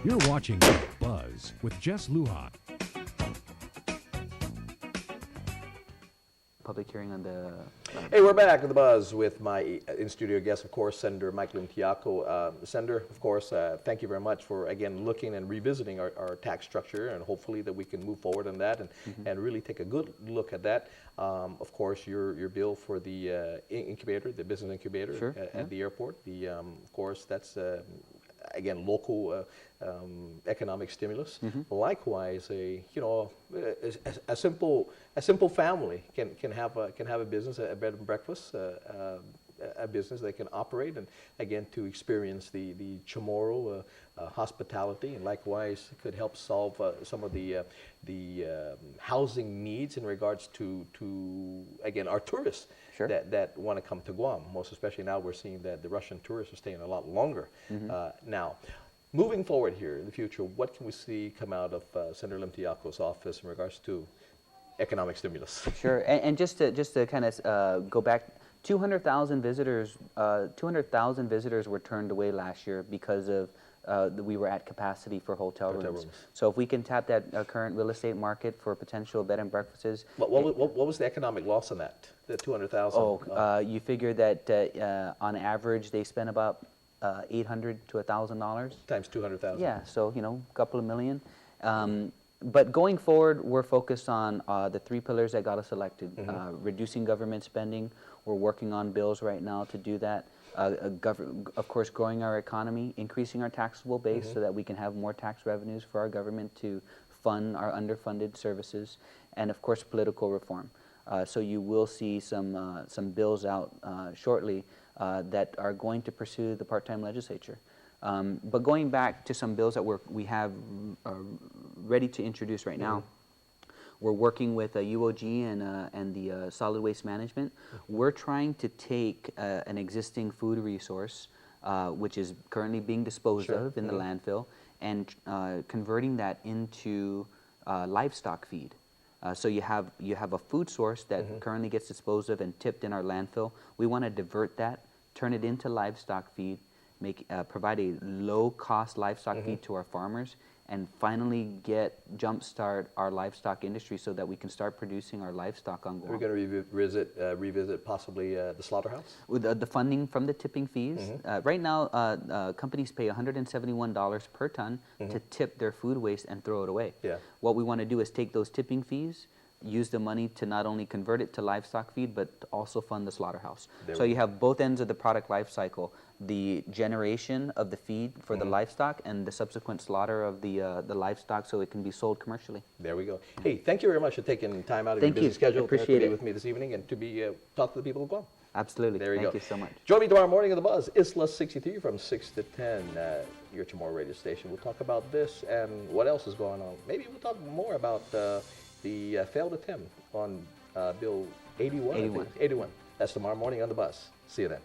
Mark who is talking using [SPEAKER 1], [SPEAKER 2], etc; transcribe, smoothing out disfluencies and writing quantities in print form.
[SPEAKER 1] You're watching Buzz with Jess Lujan.
[SPEAKER 2] Public hearing on the...
[SPEAKER 3] Hey, we're back at the Buzz with my in-studio guest, of course, Senator Mike Limtiaco. Senator, of course, thank you very much for, again, looking and revisiting our tax structure, and hopefully that we can move forward on that and really take a good look at that. Of course, your bill for the incubator, the business incubator at the airport, of course, that's... again, local economic stimulus. Likewise, a simple family can have a business, a bed and breakfast, a business they can operate, and again to experience the Chamorro hospitality, and likewise could help solve some of the housing needs in regards to again our tourists. Sure. That want to come to Guam. Most especially now we're seeing that the Russian tourists are staying a lot longer. Now, moving forward here in the future, what can we see come out of Senator Limtiaco's office in regards to economic stimulus? Sure,
[SPEAKER 2] and just to kind of go back, 200,000 visitors were turned away last year because of we were at capacity for hotel rooms. So if we can tap that current real estate market for potential bed and breakfasts.
[SPEAKER 3] What was the economic loss on that, the 200,000?
[SPEAKER 2] You figure that on average they spend about $800 to $1,000.
[SPEAKER 3] Times 200,000.
[SPEAKER 2] Yeah, so a couple of million. But going forward, we're focused on the three pillars that got us elected. Reducing government spending. We're working on bills right now to do that. Of course, growing our economy, increasing our taxable base so that we can have more tax revenues for our government to fund our underfunded services, and of course, political reform. So you will see some bills out shortly that are going to pursue the part-time legislature. But going back to some bills that we have ready to introduce right now, we're working with UOG and the Solid Waste Management. We're trying to take an existing food resource, which is currently being disposed of in the landfill, and converting that into livestock feed. So you have a food source that currently gets disposed of and tipped in our landfill. We want to divert that, turn it into livestock feed, provide a low-cost livestock feed to our farmers, and finally jumpstart our livestock industry so that we can start producing our livestock on Guam.
[SPEAKER 3] We're going to revisit possibly the slaughterhouse?
[SPEAKER 2] With the funding from the tipping fees. Right now, companies pay $171 per ton to tip their food waste and throw it away. What we want to do is take those tipping fees, use the money to not only convert it to livestock feed, but also fund the slaughterhouse. So you have both ends of the product life cycle, the generation of the feed for the livestock and the subsequent slaughter of the livestock so it can be sold commercially.
[SPEAKER 3] There we go. Hey, thank you very much for taking time out of your busy schedule to be with me this evening and to be talk to the people of Guam.
[SPEAKER 2] Absolutely.
[SPEAKER 3] There you go.
[SPEAKER 2] Thank you so much.
[SPEAKER 3] Join me tomorrow morning on The Buzz, Isla 63 from 6 to 10, your tomorrow radio station. We'll talk about this and what else is going on. Maybe we'll talk more about the failed attempt on Bill 81. 81. That's tomorrow morning on The Buzz. See you then.